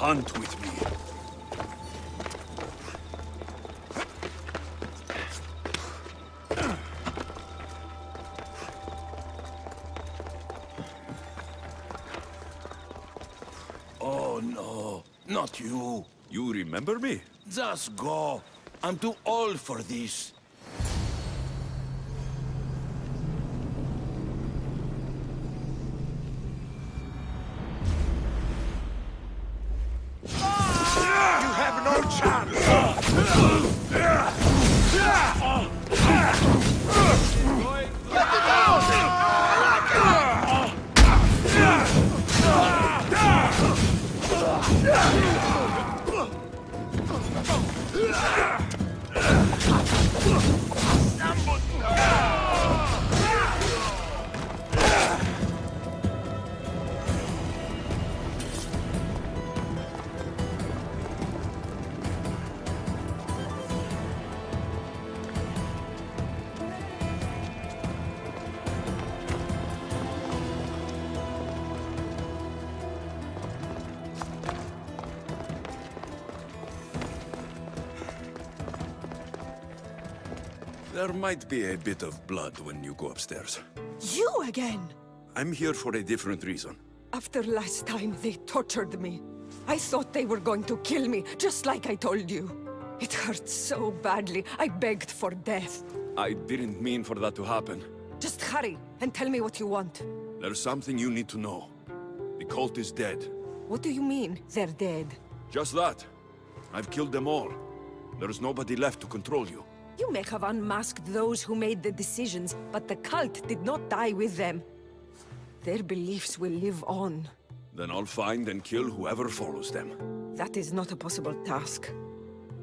hunt with me. Oh no, not you. You remember me? Just go. I'm too old for this. You have no chance! Let it There might be a bit of blood when you go upstairs. You again? I'm here for a different reason. After last time, they tortured me. I thought they were going to kill me, just like I told you. It hurt so badly, I begged for death. I didn't mean for that to happen. Just hurry, and tell me what you want. There's something you need to know. The cult is dead. What do you mean, they're dead? Just that. I've killed them all. There's nobody left to control you. You may have unmasked those who made the decisions, but the cult did not die with them. Their beliefs will live on. Then I'll find and kill whoever follows them. That is not a possible task.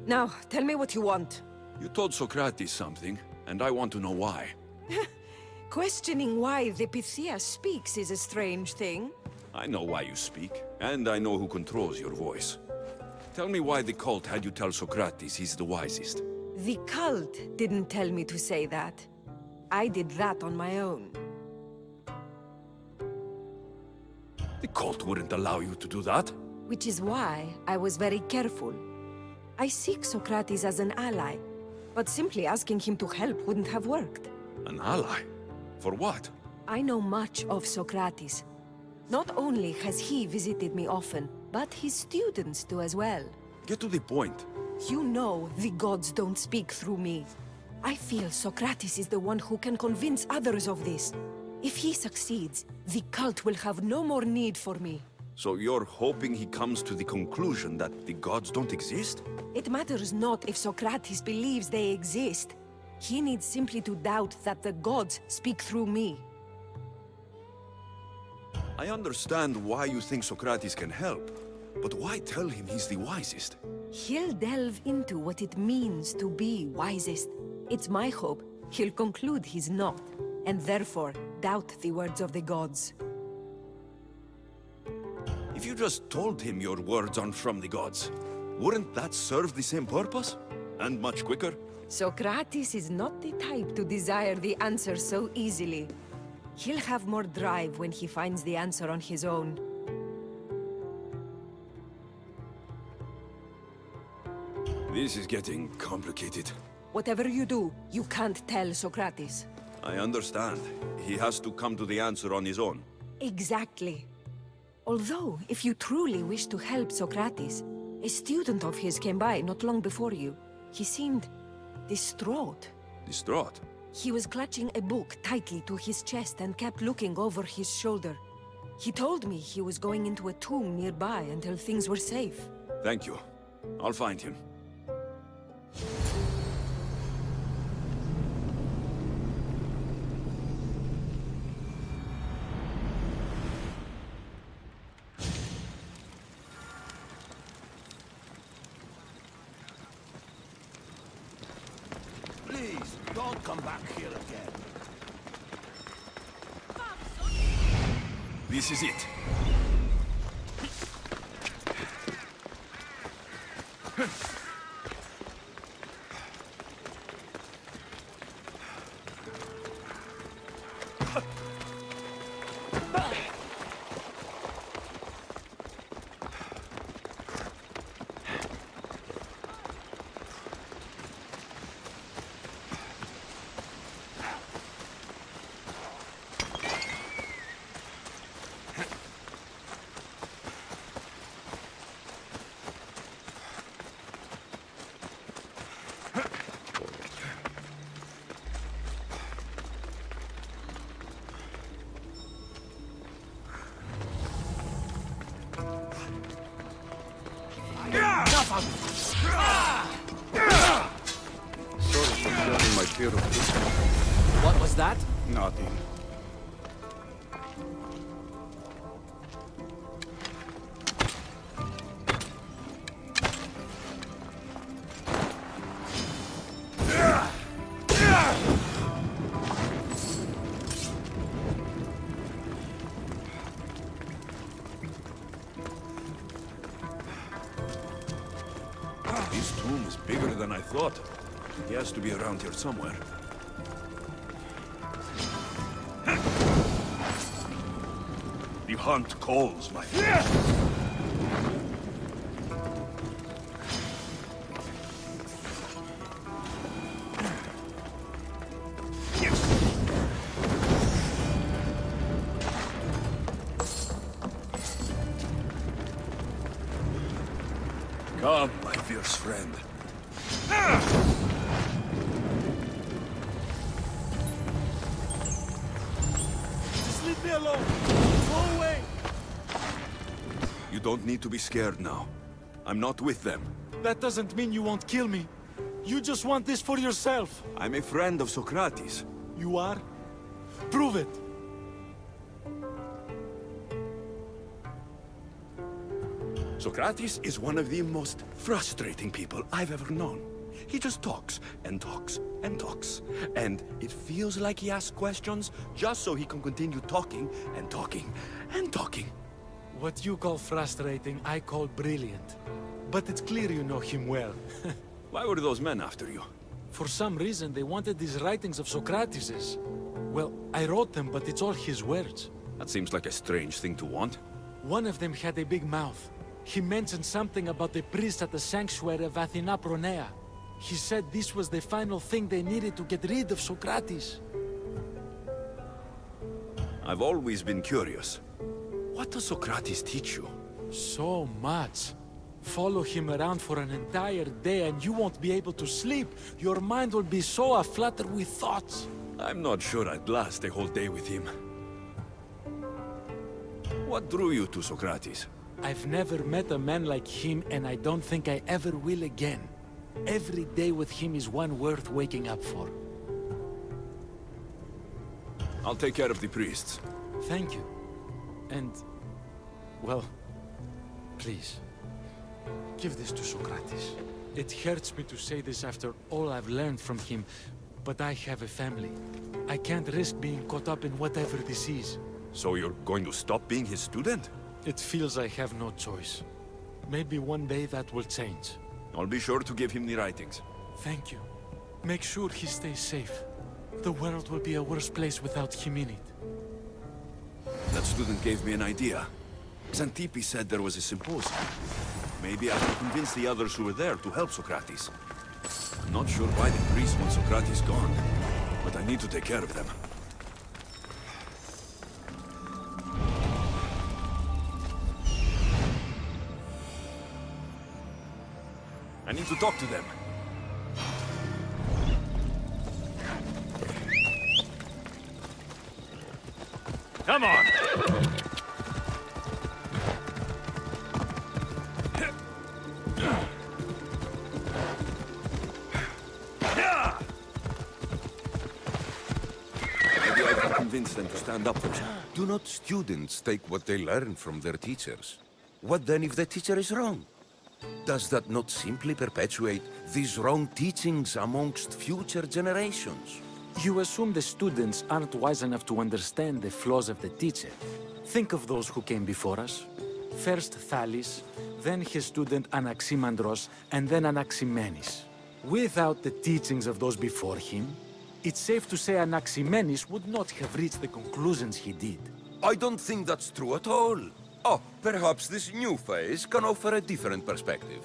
Now, tell me what you want. You told Socrates something, and I want to know why. Questioning why the Pythia speaks is a strange thing. I know why you speak, and I know who controls your voice. Tell me why the cult had you tell Socrates he's the wisest. The cult didn't tell me to say that. I did that on my own. The cult wouldn't allow you to do that. Which is why I was very careful. I seek Socrates as an ally, but simply asking him to help wouldn't have worked. An ally? For what? I know much of Socrates. Not only has he visited me often, but his students do as well. Get to the point. You know the gods don't speak through me. I feel Socrates is the one who can convince others of this. If he succeeds, the cult will have no more need for me. So you're hoping he comes to the conclusion that the gods don't exist? It matters not if Socrates believes they exist. He needs simply to doubt that the gods speak through me. I understand why you think Socrates can help, but why tell him he's the wisest? He'll delve into what it means to be wisest. It's my hope he'll conclude he's not, and therefore doubt the words of the gods. If you just told him your words aren't from the gods, wouldn't that serve the same purpose? And much quicker? Socrates is not the type to desire the answer so easily. He'll have more drive when he finds the answer on his own. This is getting complicated. Whatever you do, you can't tell Socrates. I understand. He has to come to the answer on his own. Exactly. Although, if you truly wish to help Socrates, a student of his came by not long before you. He seemed distraught. Distraught? He was clutching a book tightly to his chest and kept looking over his shoulder. He told me he was going into a tomb nearby until things were safe. Thank you. I'll find him. Please, don't come back here again. This is it. Sorry for sharing my fear of this. What was that? Nothing. This tomb is bigger than I thought. He has to be around here somewhere. The hunt calls, my friend. Come, my fierce friend. Just leave me alone. Go away. You don't need to be scared now. I'm not with them. That doesn't mean you won't kill me. You just want this for yourself. I'm a friend of Socrates. You are? Prove it. Socrates is one of the most frustrating people I've ever known. He just talks and talks and talks. And it feels like he asks questions just so he can continue talking and talking and talking. What you call frustrating, I call brilliant. But it's clear you know him well. Why were those men after you? For some reason, they wanted these writings of Socrates's. Well, I wrote them, but it's all his words. That seems like a strange thing to want. One of them had a big mouth. He mentioned something about the priest at the sanctuary of Athena Pronea. He said this was the final thing they needed to get rid of Socrates. I've always been curious. What does Socrates teach you? So much. Follow him around for an entire day and you won't be able to sleep. Your mind will be so aflutter with thoughts. I'm not sure I'd last a whole day with him. What drew you to Socrates? I've never met a man like him, and I don't think I ever will again. Every day with him is one worth waking up for. I'll take care of the priests. Thank you. And, well, please, give this to Socrates. It hurts me to say this after all I've learned from him, but I have a family. I can't risk being caught up in whatever this is. So you're going to stop being his student? It feels I have no choice. Maybe one day that will change. I'll be sure to give him the writings. Thank you. Make sure he stays safe. The world will be a worse place without him in it. That student gave me an idea. Xantippe said there was a symposium. Maybe I can convince the others who were there to help Socrates. I'm not sure why the priests want Socrates gone, but I need to take care of them. I need to talk to them. Come on! Maybe I can convince them to stand up for something. Do not students take what they learn from their teachers? What then if the teacher is wrong? Does that not simply perpetuate these wrong teachings amongst future generations? You assume the students aren't wise enough to understand the flaws of the teacher. Think of those who came before us. First Thales, then his student Anaximandros, and then Anaximenes. Without the teachings of those before him, it's safe to say Anaximenes would not have reached the conclusions he did. I don't think that's true at all. Oh, perhaps this new phase can offer a different perspective.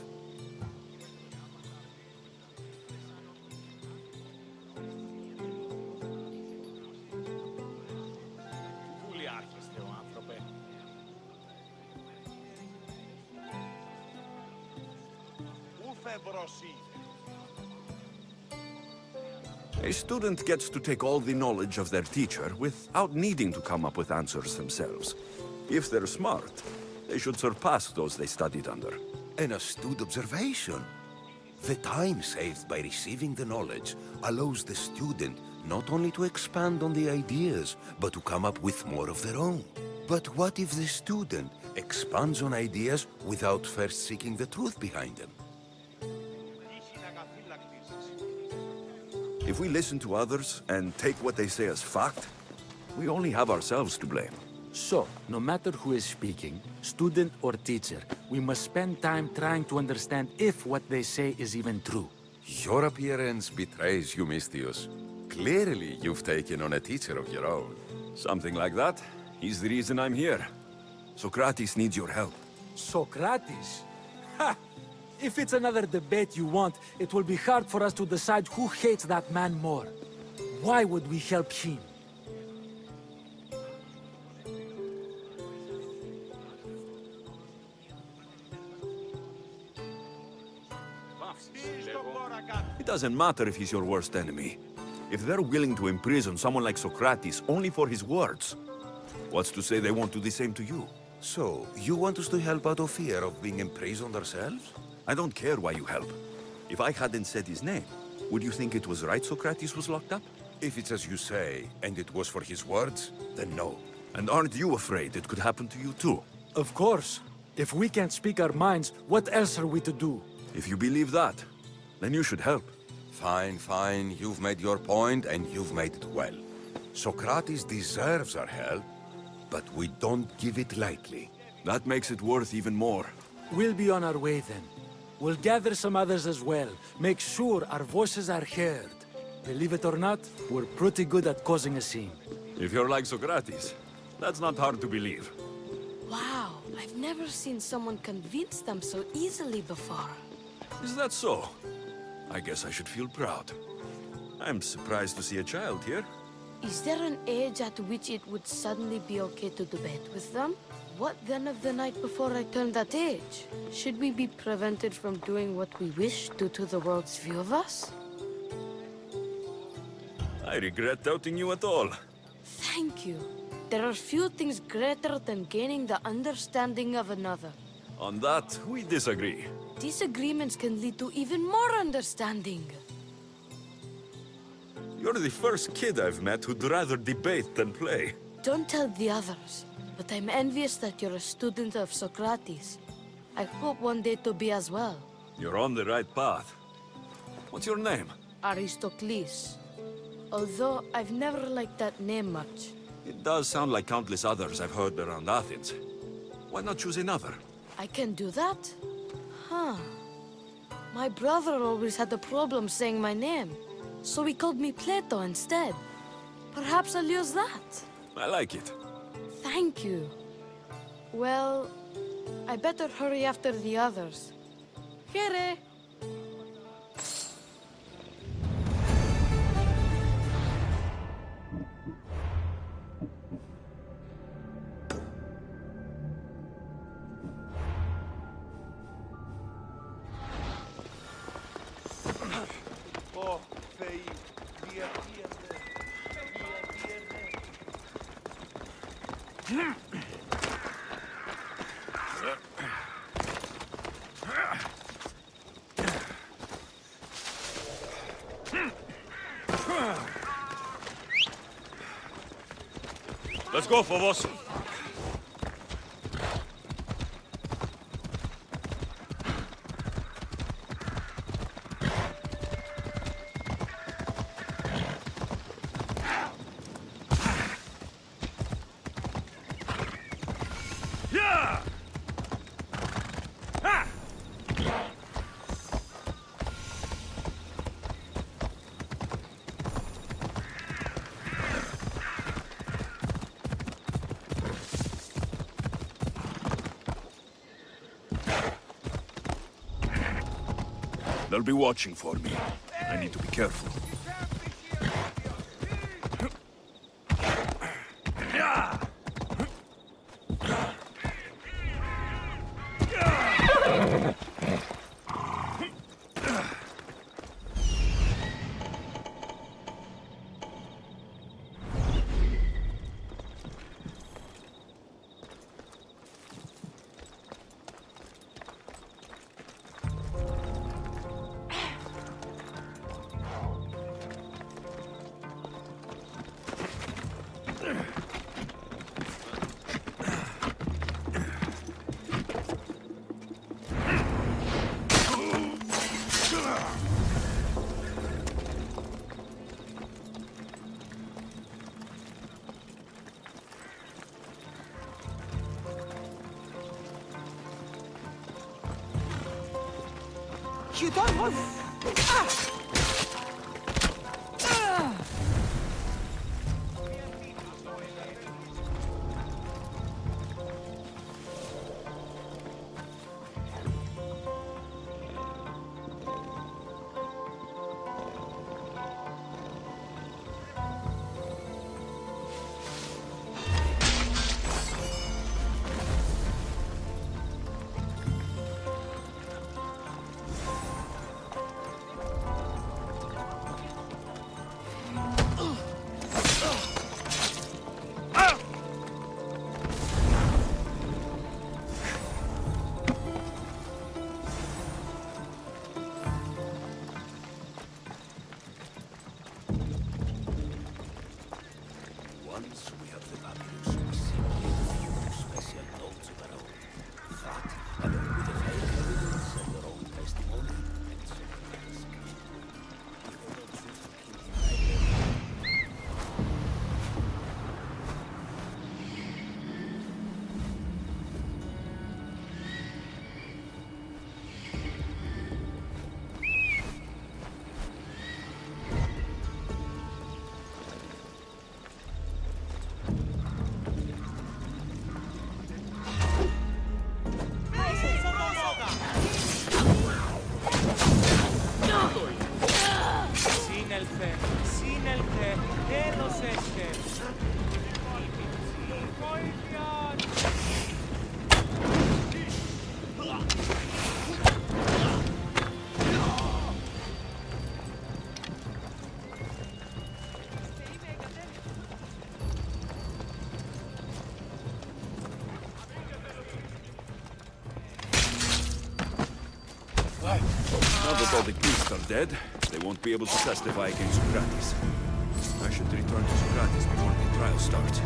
A student gets to take all the knowledge of their teacher without needing to come up with answers themselves. If they're smart, they should surpass those they studied under. An astute observation. The time saved by receiving the knowledge allows the student not only to expand on the ideas, but to come up with more of their own. But what if the student expands on ideas without first seeking the truth behind them? If we listen to others and take what they say as fact, we only have ourselves to blame. So, no matter who is speaking, student or teacher, we must spend time trying to understand if what they say is even true. Your appearance betrays you, Mystios. Clearly, you've taken on a teacher of your own. Something like that. He's the reason I'm here. Socrates needs your help. Socrates? Ha! If it's another debate you want, it will be hard for us to decide who hates that man more. Why would we help him? It doesn't matter if he's your worst enemy. If they're willing to imprison someone like Socrates only for his words, what's to say they won't do the same to you? So, you want us to help out of fear of being imprisoned ourselves? I don't care why you help. If I hadn't said his name, would you think it was right Socrates was locked up? If it's as you say, and it was for his words, then no. And aren't you afraid it could happen to you too? Of course. If we can't speak our minds, what else are we to do? If you believe that, then you should help. Fine, fine. You've made your point, and you've made it well. Socrates deserves our help, but we don't give it lightly. That makes it worth even more. We'll be on our way then. We'll gather some others as well. Make sure our voices are heard. Believe it or not, we're pretty good at causing a scene. If you're like Socrates, that's not hard to believe. Wow, I've never seen someone convince them so easily before. Is that so? I guess I should feel proud. I'm surprised to see a child here. Is there an age at which it would suddenly be okay to debate with them? What then of the night before I turned that age? Should we be prevented from doing what we wish due to the world's view of us? I regret doubting you at all. Thank you. There are few things greater than gaining the understanding of another. On that, we disagree. Disagreements can lead to even more understanding. You're the first kid I've met who'd rather debate than play. Don't tell the others, but I'm envious that you're a student of Socrates. I hope one day to be as well. You're on the right path. What's your name? Aristocles. Although I've never liked that name much. It does sound like countless others I've heard around Athens. Why not choose another? I can do that? Huh. My brother always had a problem saying my name, so he called me Plato instead. Perhaps I'll use that. I like it. Thank you. Well, I better hurry after the others. Here. Let's go, Phobos. Yeah! Ha! They'll be watching for me. I need to be careful. Yeah! You don't want... Once we have the papyrus, we simply have few special notes of our own. That, along with the fake evidence and your own testimony, and so Now that all the priests are dead, they won't be able to testify against Socrates. I should return to Socrates before the trial starts.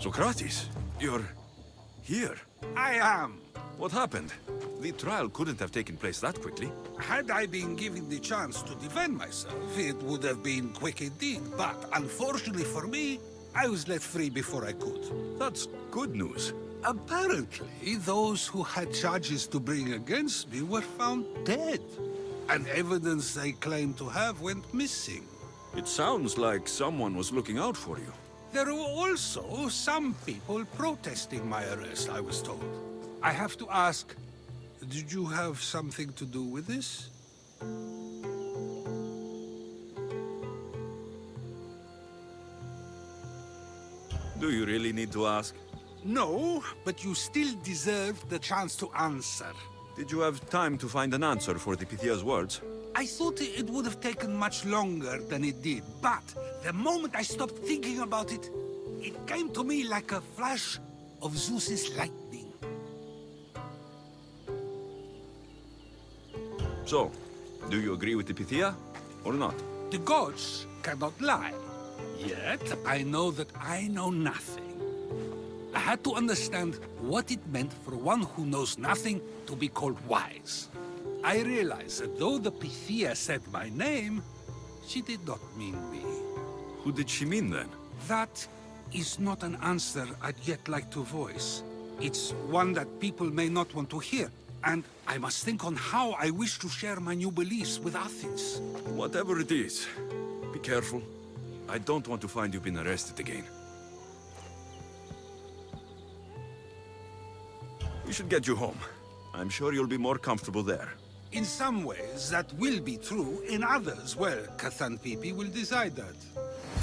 Socrates, you're here. I am. What happened? The trial couldn't have taken place that quickly. Had I been given the chance to defend myself, it would have been quick indeed. But unfortunately for me, I was let free before I could. That's good news. Apparently, those who had charges to bring against me were found dead. And evidence they claimed to have went missing. It sounds like someone was looking out for you. There were also some people protesting my arrest, I was told. I have to ask, did you have something to do with this? Do you really need to ask? No, but you still deserve the chance to answer. Did you have time to find an answer for the Pythia's words? I thought it would have taken much longer than it did, but the moment I stopped thinking about it, it came to me like a flash of Zeus's lightning. So, do you agree with the Pythia, or not? The gods cannot lie. Yet, I know that I know nothing. I had to understand what it meant for one who knows nothing to be called wise. I realized that though the Pythia said my name, she did not mean me. Who did she mean then? That is not an answer I'd yet like to voice. It's one that people may not want to hear, and I must think on how I wish to share my new beliefs with Athens. Whatever it is, be careful. I don't want to find you been arrested again. We should get you home. I'm sure you'll be more comfortable there. In some ways, that will be true. In others, well, Xanthippe will decide that.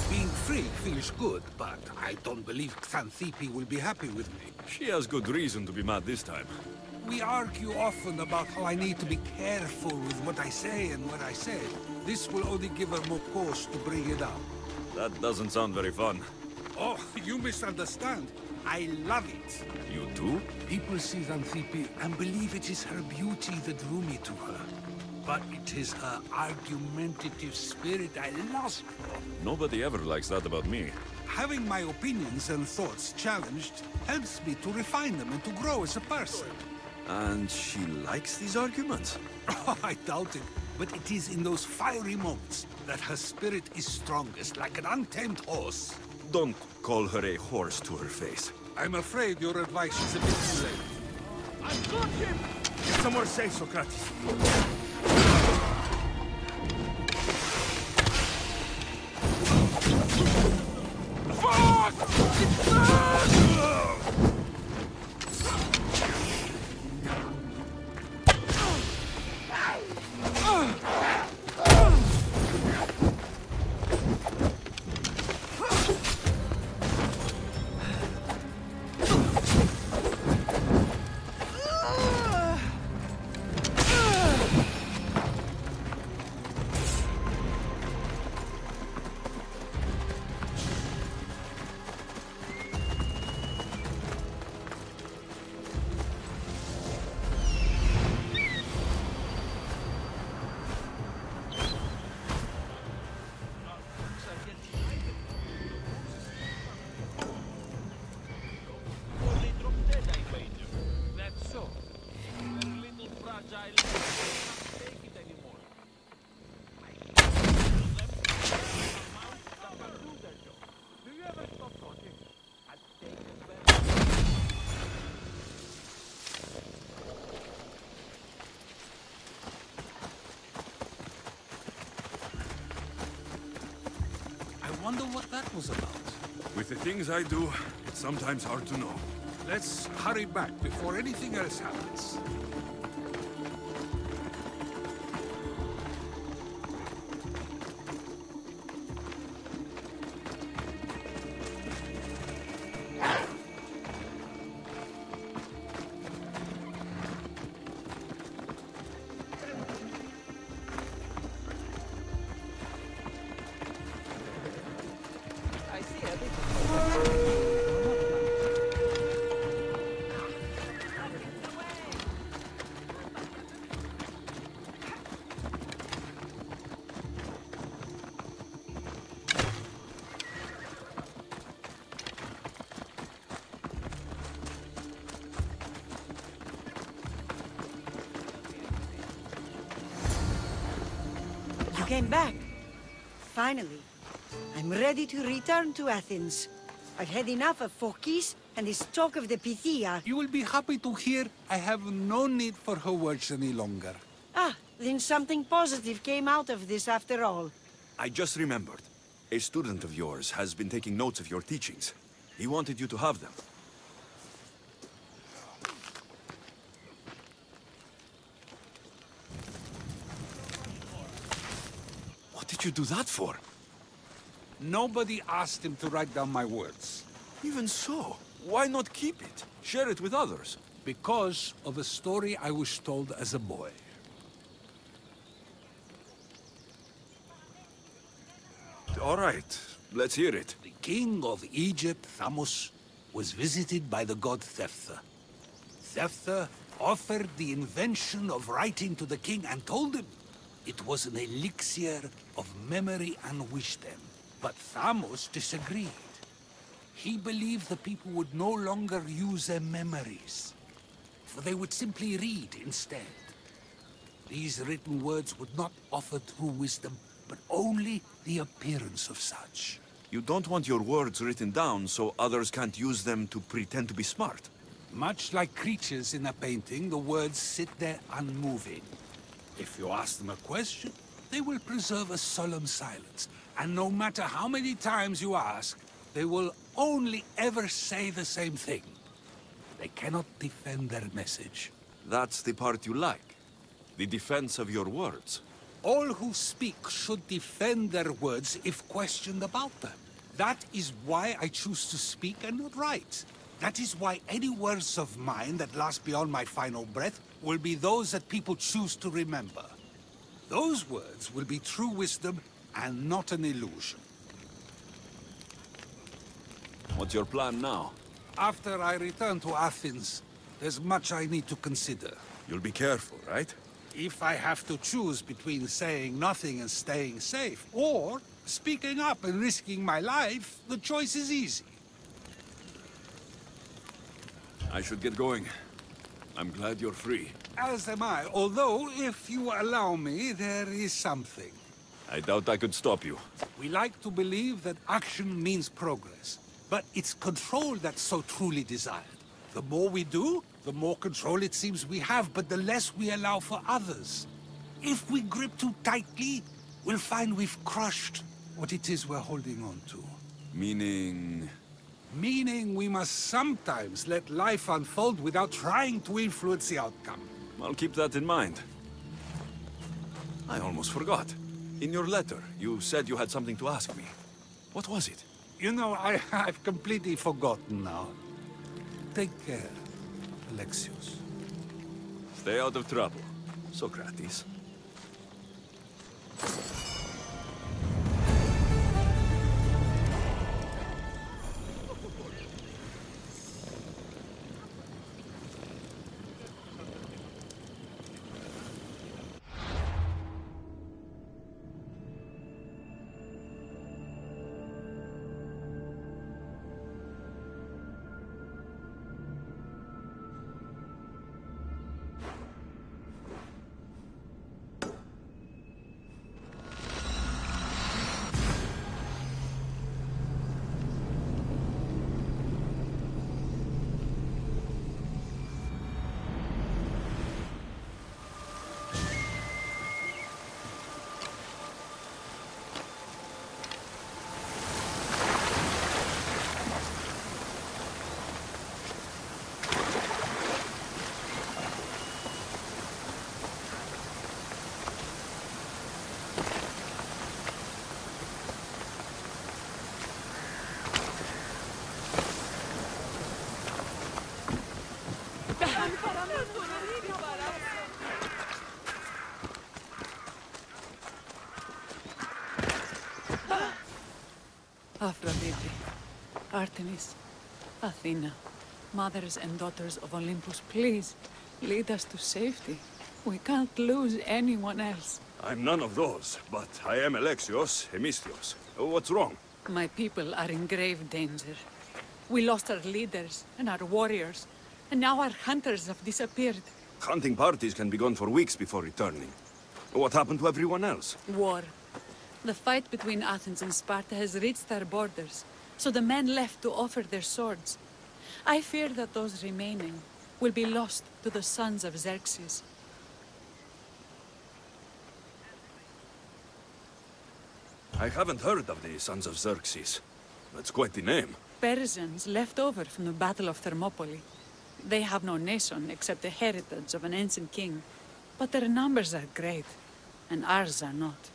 Being free feels good, but I don't believe Xanthippe will be happy with me. She has good reason to be mad this time. We argue often about how I need to be careful with what I say and what I say. This will only give her more cause to bring it up. That doesn't sound very fun. Oh, you misunderstand. I love it. You do? People see Xanthippe and believe it is her beauty that drew me to her. But it is her argumentative spirit I lust for. Nobody ever likes that about me. Having my opinions and thoughts challenged helps me to refine them and to grow as a person. And she likes these arguments? Oh, I doubt it. But it is in those fiery moments that her spirit is strongest, like an untamed horse. Don't call her a horse to her face. I'm afraid your advice is a bit too late. I've got him! Get somewhere safe, Socrates. I wonder what that was about. With the things I do, it's sometimes hard to know. Let's hurry back before anything else happens. Came back. Finally. I'm ready to return to Athens. I've had enough of Phokis and this talk of the Pythia. You will be happy to hear I have no need for her words any longer. Ah, then something positive came out of this after all. I just remembered. A student of yours has been taking notes of your teachings. He wanted you to have them. What did you do that for? Nobody asked him to write down my words. Even so, why not keep it? Share it with others. Because of a story I was told as a boy. All right, let's hear it. The king of Egypt, Thamos, was visited by the god Thephtha. Thephtha offered the invention of writing to the king and told him it was an elixir of memory and wisdom. But Thamos disagreed. He believed the people would no longer use their memories, for they would simply read instead. These written words would not offer true wisdom, but only the appearance of such. You don't want your words written down so others can't use them to pretend to be smart. Much like creatures in a painting, the words sit there unmoving. If you ask them a question, they will preserve a solemn silence. And no matter how many times you ask, they will only ever say the same thing. They cannot defend their message. That's the part you like. The defense of your words. All who speak should defend their words if questioned about them. That is why I choose to speak and not write. That is why any words of mine that last beyond my final breath will be those that people choose to remember. Those words will be true wisdom and not an illusion. What's your plan now? After I return to Athens, there's much I need to consider. You'll be careful, right? If I have to choose between saying nothing and staying safe, or speaking up and risking my life, the choice is easy. I should get going. I'm glad you're free. As am I, although, if you allow me, there is something. I doubt I could stop you. We like to believe that action means progress, but it's control that's so truly desired. The more we do, the more control it seems we have, but the less we allow for others. If we grip too tightly, we'll find we've crushed what it is we're holding on to. Meaning... Meaning we must sometimes let life unfold without trying to influence the outcome. I'll keep that in mind. I almost forgot. In your letter, you said you had something to ask me. What was it? You know, I've completely forgotten now. Take care, Alexios. Stay out of trouble, Socrates. Aphrodite, Artemis, Athena, mothers and daughters of Olympus, please, lead us to safety. We can't lose anyone else. I'm none of those, but I am Alexios, Hemistios. What's wrong? My people are in grave danger. We lost our leaders and our warriors, and now our hunters have disappeared. Hunting parties can be gone for weeks before returning. What happened to everyone else? War. The fight between Athens and Sparta has reached our borders, so the men left to offer their swords. I fear that those remaining will be lost to the sons of Xerxes. I haven't heard of the Sons of Xerxes. That's quite the name. Persians left over from the Battle of Thermopylae. They have no nation except the heritage of an ancient king, but their numbers are great, and ours are not.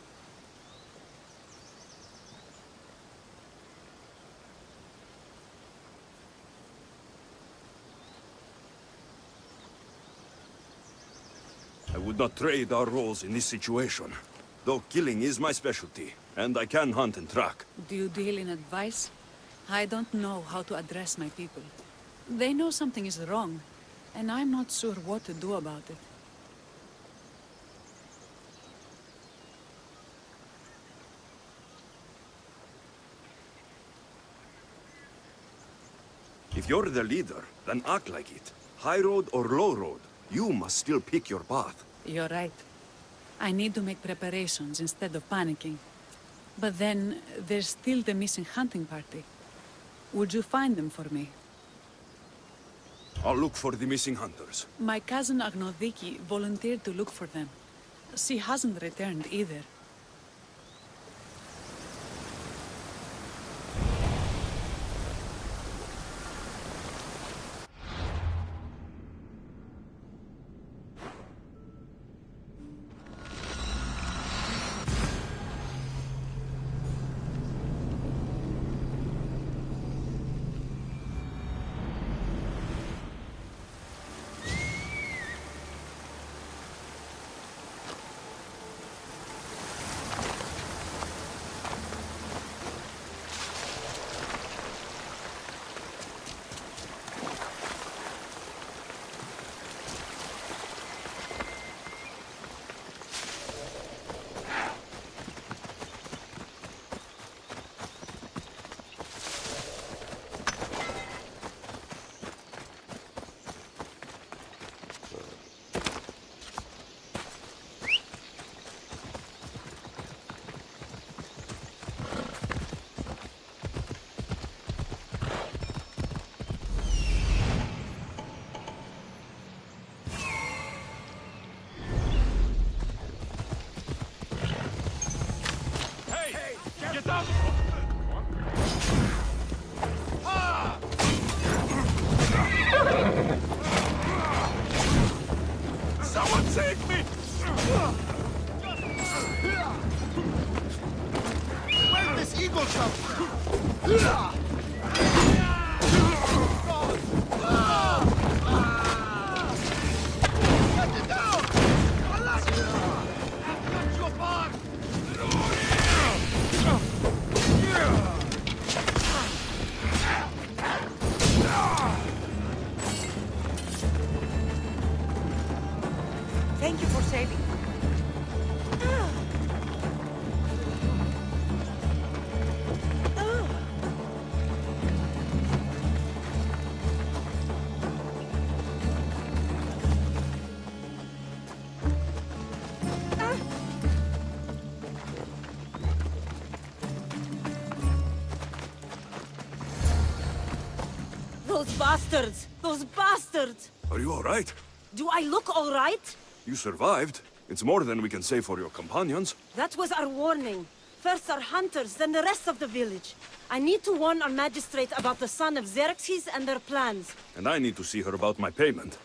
I would not trade our roles in this situation. Though killing is my specialty, and I can hunt and track. Do you deal in advice? I don't know how to address my people. They know something is wrong, and I'm not sure what to do about it. If you're the leader, then act like it. High road or low road, you must still pick your path. You're right. I need to make preparations instead of panicking. But then, there's still the missing hunting party. Would you find them for me? I'll look for the missing hunters. My cousin Agnodiki volunteered to look for them. She hasn't returned either. Someone save me! Where's this eagle come from? Get it down! I've got your back! Thank you for saving me. Those bastards! Those bastards! Are you all right? Do I look all right? You survived. It's more than we can say for your companions. That was our warning. First our hunters, then the rest of the village. I need to warn our magistrate about the son of Xerxes and their plans. And I need to see her about my payment.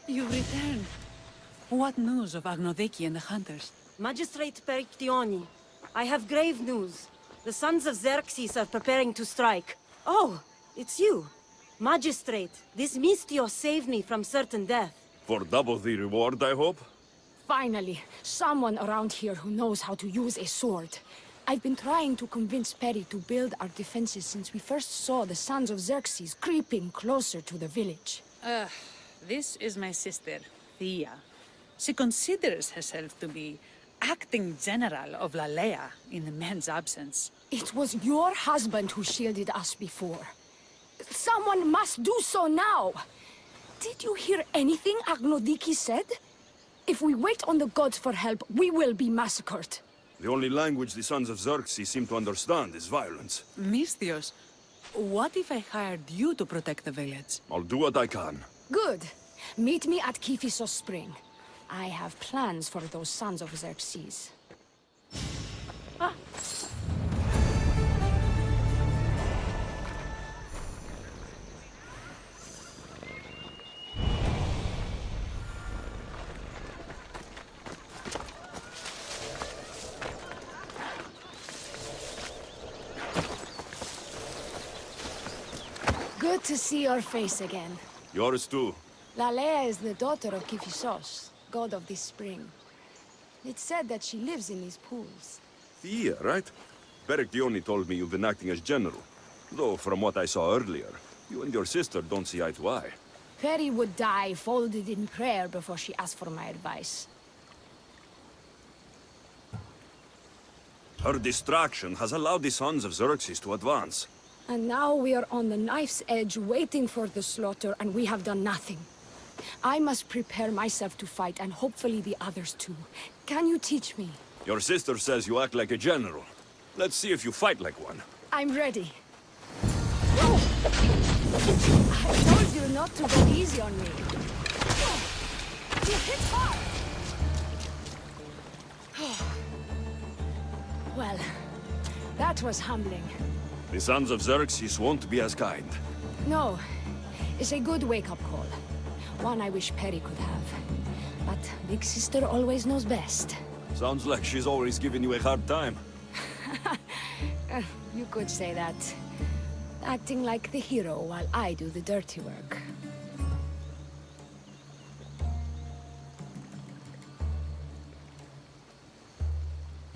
You've returned. What news of Agnodeki and the hunters? Magistrate Perictioni, I have grave news. The sons of Xerxes are preparing to strike. Oh, it's you. Magistrate, this Mistio saved me from certain death. For double the reward, I hope? Finally, someone around here who knows how to use a sword. I've been trying to convince Peri to build our defenses since we first saw the sons of Xerxes creeping closer to the village. This is my sister, Thea. She considers herself to be acting general of Lalea in the men's absence. It was your husband who shielded us before. Someone must do so now! Did you hear anything Agnodiki said? If we wait on the gods for help, we will be massacred. The only language the sons of Xerxes seem to understand is violence. Misthios, what if I hired you to protect the village? I'll do what I can. Good. Meet me at Kiphisos Spring. I have plans for those sons of Xerxes. Good to see your face again. Yours too. Lalea is the daughter of Kifissos, god of this spring. It's said that she lives in these pools. Thea, right? Bergdioni told me you've been acting as general. Though, from what I saw earlier, you and your sister don't see eye to eye. Peri would die folded in prayer before she asked for my advice. Her distraction has allowed the sons of Xerxes to advance. And now we are on the knife's edge waiting for the slaughter, and we have done nothing. I must prepare myself to fight, and hopefully the others too. Can you teach me? Your sister says you act like a general. Let's see if you fight like one. I'm ready. Oh! I told you not to go easy on me. You hit hard! Well, that was humbling. The sons of Xerxes won't be as kind. No, it's a good wake-up call. One I wish Peri could have. But Big Sister always knows best. Sounds like she's always giving you a hard time. You could say that. Acting like the hero while I do the dirty work.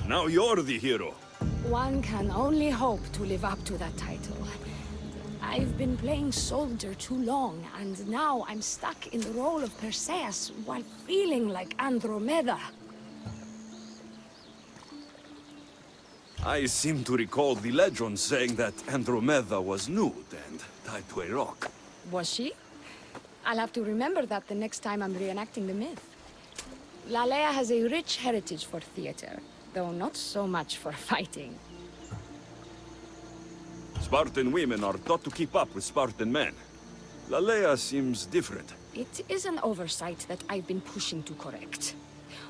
Now you're the hero. One can only hope to live up to that title. I've been playing soldier too long, and now I'm stuck in the role of Perseus while feeling like Andromeda. I seem to recall the legend saying that Andromeda was nude and tied to a rock. Was she? I'll have to remember that the next time I'm reenacting the myth. Lalea has a rich heritage for theater, though not so much for fighting. Spartan women are taught to keep up with Spartan men. Lalea seems different. It is an oversight that I've been pushing to correct.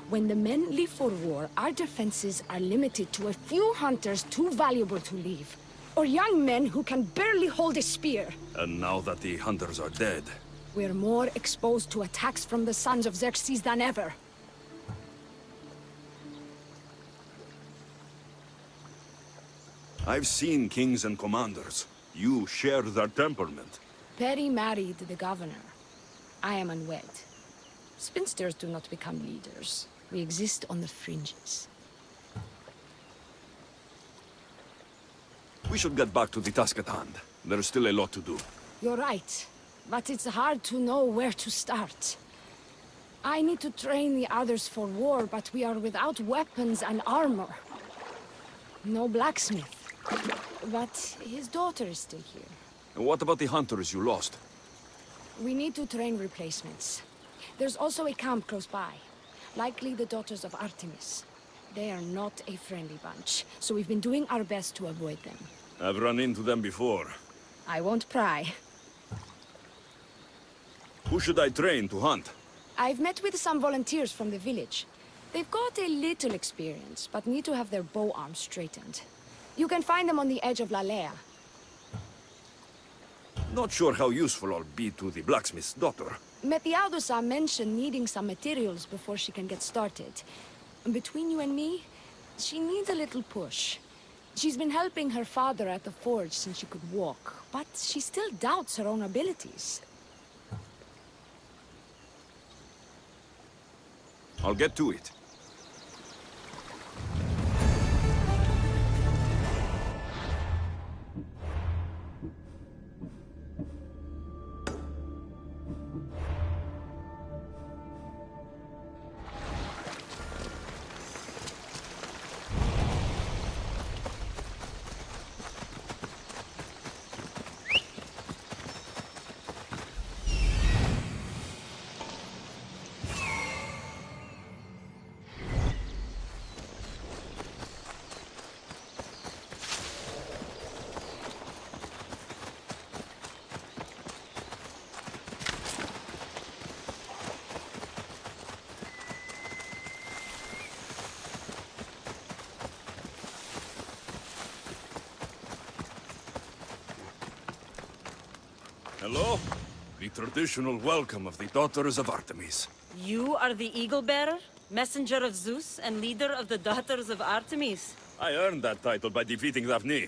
When the men leave for war, our defenses are limited to a few hunters too valuable to leave. Or young men who can barely hold a spear. And now that the hunters are dead... we're more exposed to attacks from the sons of Xerxes than ever. I've seen kings and commanders. You share their temperament. Peri married the governor. I am unwed. Spinsters do not become leaders. We exist on the fringes. We should get back to the task at hand. There's still a lot to do. You're right, but it's hard to know where to start. I need to train the others for war, but we are without weapons and armor. No blacksmith. But his daughter is still here. And what about the hunters you lost? We need to train replacements. There's also a camp close by. Likely the daughters of Artemis. They are not a friendly bunch, so we've been doing our best to avoid them. I've run into them before. I won't pry. Who should I train to hunt? I've met with some volunteers from the village. They've got a little experience, but need to have their bow arms straightened. You can find them on the edge of Lalea. Not sure how useful I'll be to the blacksmith's daughter. Methialdusa mentioned needing some materials before she can get started. Between you and me, she needs a little push. She's been helping her father at the forge since she could walk, but she still doubts her own abilities. I'll get to it. Hello? The traditional welcome of the daughters of Artemis. You are the Eagle Bearer, messenger of Zeus, and leader of the daughters of Artemis. I earned that title by defeating Daphne.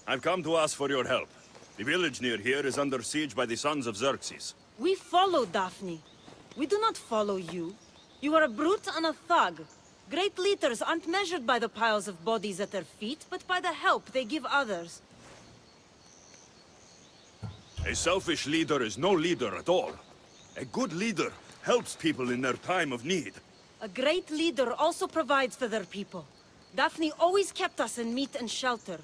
I've come to ask for your help. The village near here is under siege by the sons of Xerxes. We follow Daphne. We do not follow you. You are a brute and a thug. Great leaders aren't measured by the piles of bodies at their feet, but by the help they give others. A selfish leader is no leader at all. A good leader helps people in their time of need. A great leader also provides for their people. Daphne always kept us in meat and shelter.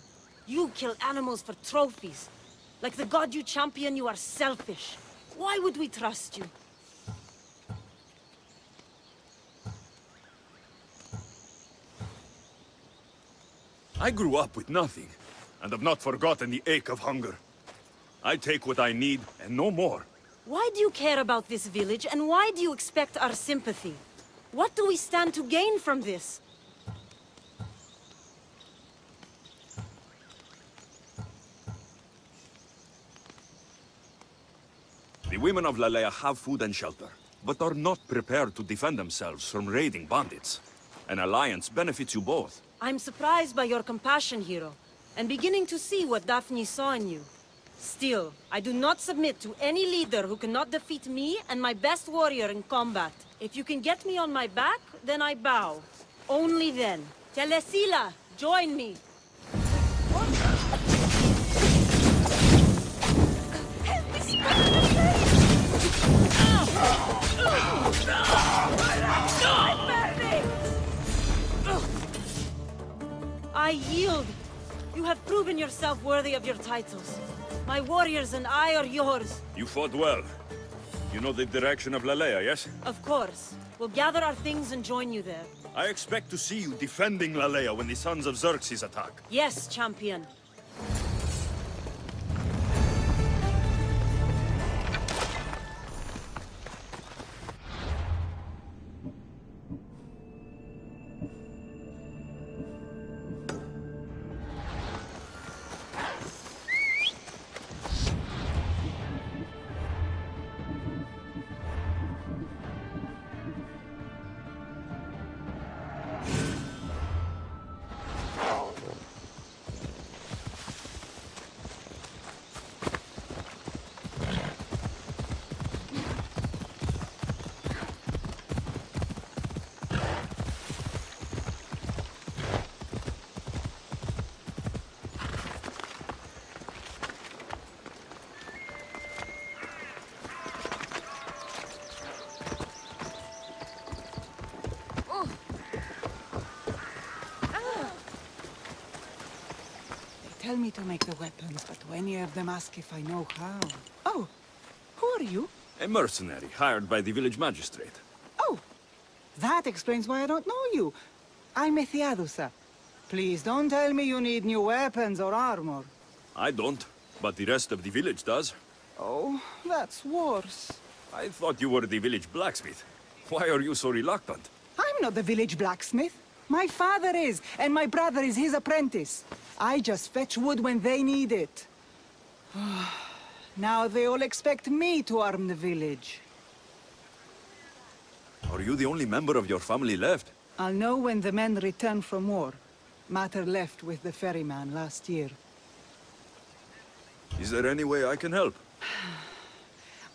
You kill animals for trophies. Like the god you champion, you are selfish. Why would we trust you? I grew up with nothing, and have not forgotten the ache of hunger. I take what I need, and no more. Why do you care about this village, and why do you expect our sympathy? What do we stand to gain from this? The women of Lalea have food and shelter, but are not prepared to defend themselves from raiding bandits. An alliance benefits you both. I'm surprised by your compassion, hero, and beginning to see what Daphne saw in you. Still, I do not submit to any leader who cannot defeat me and my best warrior in combat. If you can get me on my back, then I bow. Only then. Telesila, join me! I yield. You have proven yourself worthy of your titles. My warriors and I are yours. You fought well. You know the direction of Lalea, yes? Of course. We'll gather our things and join you there. I expect to see you defending Lalea when the sons of Xerxes attack. Yes, champion. Tell me to make the weapons, but any of them ask if I know how. Oh, who are you? A mercenary hired by the village magistrate. Oh, that explains why I don't know you. I'm Ethiadusa. Please don't tell me you need new weapons or armor. I don't, but the rest of the village does. Oh, that's worse. I thought you were the village blacksmith. Why are you so reluctant? I'm not the village blacksmith. My father is, and my brother is his apprentice. I just fetch wood when they need it. Now they all expect me to arm the village. Are you the only member of your family left? I'll know when the men return from war. Matter left with the ferryman last year. Is there any way I can help?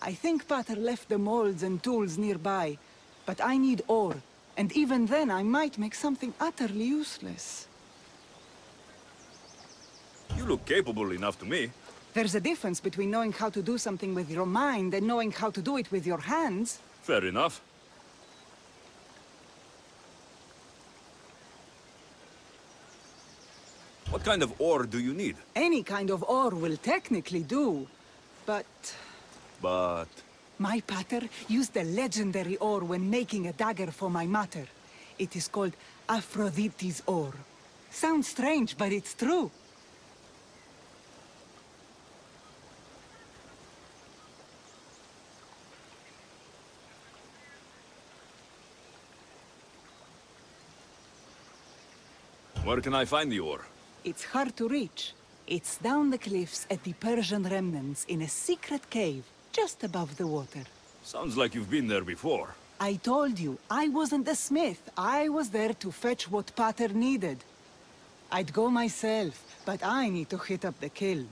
I think Pater left the molds and tools nearby, but I need ore. And even then, I might make something utterly useless. You look capable enough to me. There's a difference between knowing how to do something with your mind and knowing how to do it with your hands. Fair enough. What kind of ore do you need? Any kind of ore will technically do, but... My pater used the legendary ore when making a dagger for my mater. It is called Aphrodite's ore. Sounds strange, but it's true. Where can I find the ore? It's hard to reach. It's down the cliffs at the Persian remnants in a secret cave, just above the water. Sounds like you've been there before. I told you, I wasn't the smith. I was there to fetch what Pater needed. I'd go myself, but I need to hit up the kiln.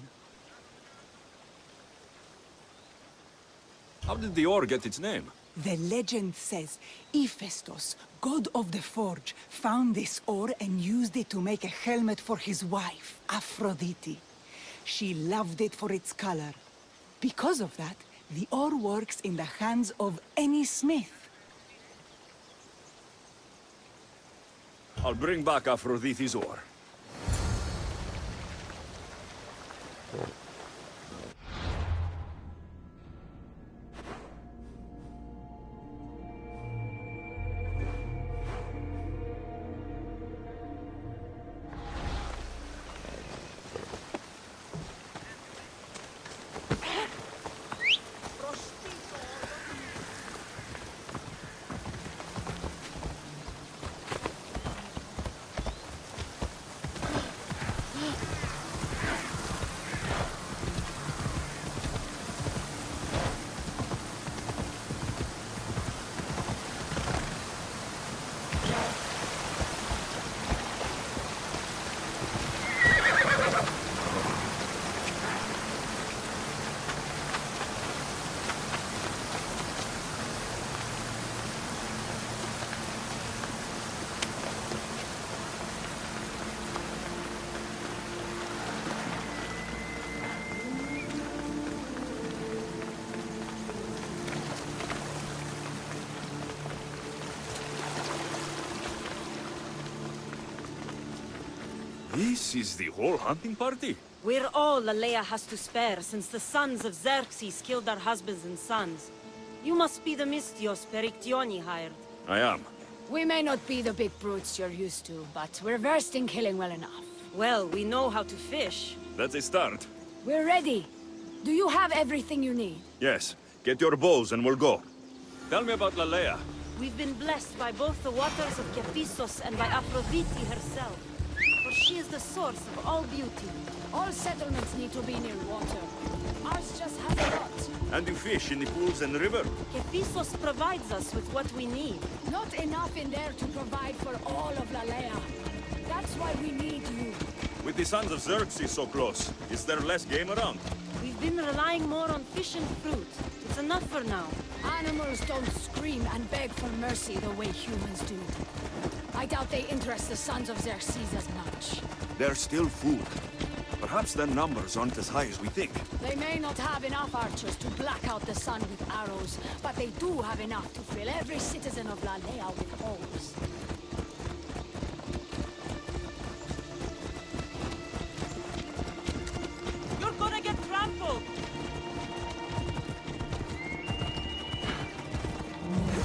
How did the ore get its name? The legend says Hephaestus, god of the forge, found this ore and used it to make a helmet for his wife, Aphrodite. She loved it for its color. Because of that, the ore works in the hands of any smith. I'll bring back Aphrodite's ore. This is the whole hunting party? We're all Aleia has to spare since the sons of Xerxes killed our husbands and sons. You must be the Mystios Perictioni hired. I am. We may not be the big brutes you're used to, but we're versed in killing well enough. Well, we know how to fish. That's a start. We're ready. Do you have everything you need? Yes. Get your bows and we'll go. Tell me about Lalea. We've been blessed by both the waters of Kephissos and by Aphrodite herself. For she is the source of all beauty. All settlements need to be near water. Ours just has a lot. And you fish in the pools and the river? Kephissos provides us with what we need. Not enough in there to provide for all of Lalea. That's why we need you. With the sons of Xerxes so close, is there less game around? We've been relying more on fish and fruit. It's enough for now. Animals don't scream and beg for mercy the way humans do. I doubt they interest the sons of Xerxes as much. There's still food. Perhaps their numbers aren't as high as we think. They may not have enough archers to black out the sun with arrows, but they do have enough to fill every citizen of Lalea with holes. You're gonna get trampled!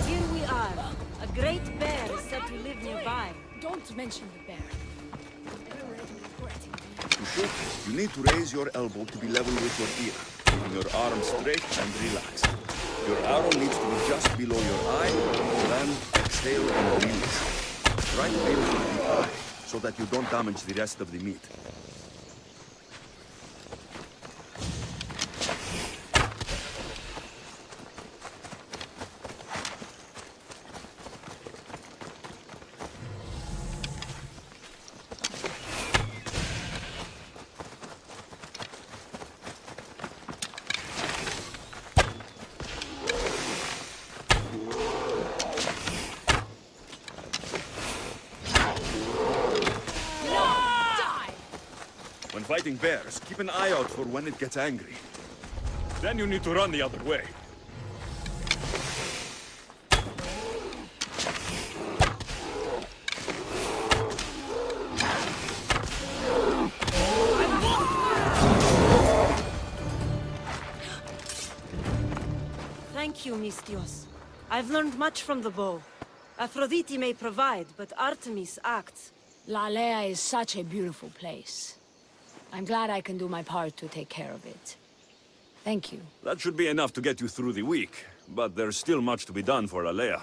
Here we are. A great bear is said to live nearby. Don't mention the bear. To shoot, you need to raise your elbow to be level with your ear, keeping your arm straight and relaxed. Your arrow needs to be just below your eye, then exhale and release. Try to aim for the eye, so that you don't damage the rest of the meat. When fighting bears, keep an eye out for when it gets angry. Then you need to run the other way. Thank you, Mystios. I've learned much from the bow. Aphrodite may provide, but Artemis acts. Lalea is such a beautiful place. I'm glad I can do my part to take care of it. Thank you. That should be enough to get you through the week, but there's still much to be done for Lalea.